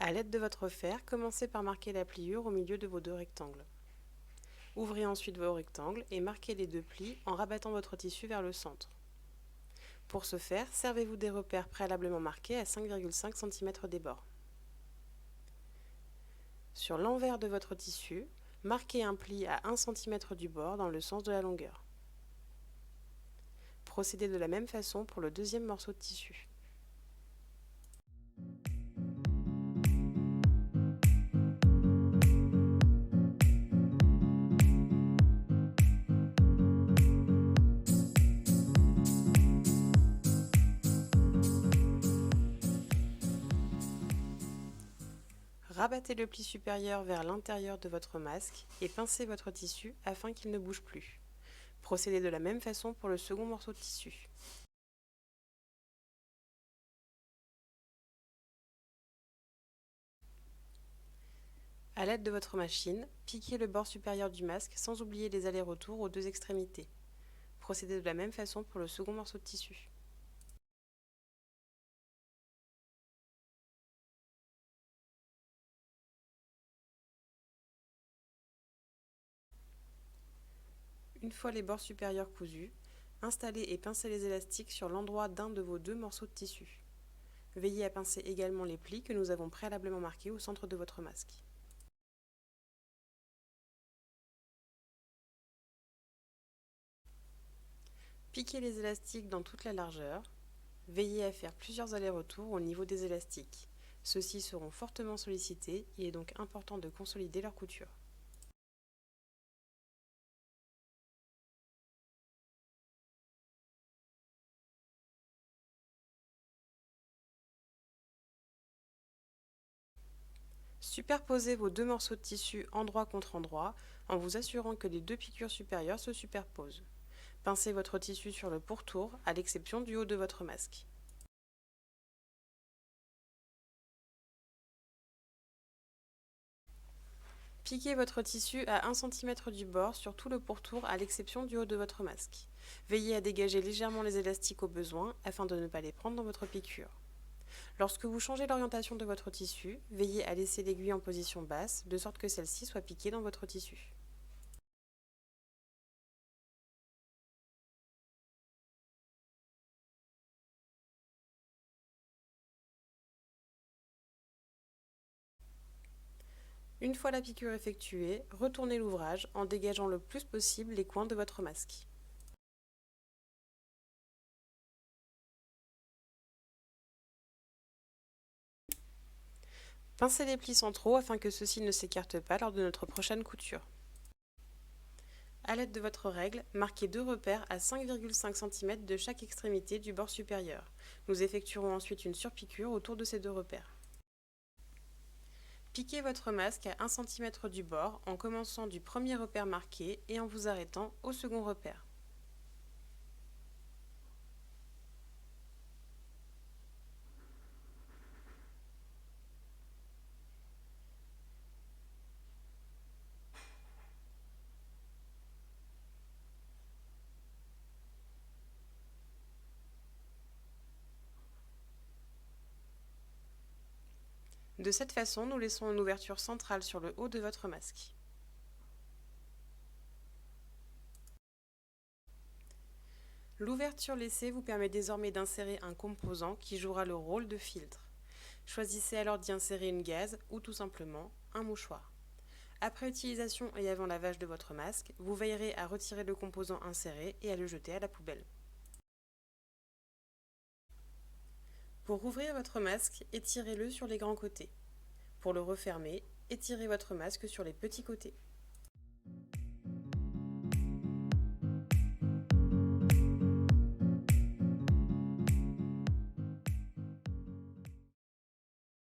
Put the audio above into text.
A l'aide de votre fer, commencez par marquer la pliure au milieu de vos deux rectangles. Ouvrez ensuite vos rectangles et marquez les deux plis en rabattant votre tissu vers le centre. Pour ce faire, servez-vous des repères préalablement marqués à 5,5 cm des bords. Sur l'envers de votre tissu, marquez un pli à 1 cm du bord dans le sens de la longueur. Procédez de la même façon pour le deuxième morceau de tissu. Rabattez le pli supérieur vers l'intérieur de votre masque et pincez votre tissu afin qu'il ne bouge plus. Procédez de la même façon pour le second morceau de tissu. A l'aide de votre machine, piquez le bord supérieur du masque sans oublier les allers-retours aux deux extrémités. Procédez de la même façon pour le second morceau de tissu. Une fois les bords supérieurs cousus, installez et pincez les élastiques sur l'endroit d'un de vos deux morceaux de tissu. Veillez à pincer également les plis que nous avons préalablement marqués au centre de votre masque. Piquez les élastiques dans toute la largeur. Veillez à faire plusieurs allers-retours au niveau des élastiques. Ceux-ci seront fortement sollicités, il est donc important de consolider leur couture. Superposez vos deux morceaux de tissu endroit contre endroit en vous assurant que les deux piqûres supérieures se superposent. Pincez votre tissu sur le pourtour, à l'exception du haut de votre masque. Piquez votre tissu à 1 cm du bord sur tout le pourtour à l'exception du haut de votre masque. Veillez à dégager légèrement les élastiques au besoin afin de ne pas les prendre dans votre piqûre. Lorsque vous changez l'orientation de votre tissu, veillez à laisser l'aiguille en position basse de sorte que celle-ci soit piquée dans votre tissu. Une fois la piqûre effectuée, retournez l'ouvrage en dégageant le plus possible les coins de votre masque. Pincez les plis centraux afin que ceux-ci ne s'écartent pas lors de notre prochaine couture. A l'aide de votre règle, marquez deux repères à 5,5 cm de chaque extrémité du bord supérieur. Nous effectuerons ensuite une surpiqûre autour de ces deux repères. Piquez votre masque à 1 cm du bord en commençant du premier repère marqué et en vous arrêtant au second repère. De cette façon, nous laissons une ouverture centrale sur le haut de votre masque. L'ouverture laissée vous permet désormais d'insérer un composant qui jouera le rôle de filtre. Choisissez alors d'y insérer une gaze ou tout simplement un mouchoir. Après utilisation et avant lavage de votre masque, vous veillerez à retirer le composant inséré et à le jeter à la poubelle. Pour rouvrir votre masque, étirez-le sur les grands côtés. Pour le refermer, étirez votre masque sur les petits côtés.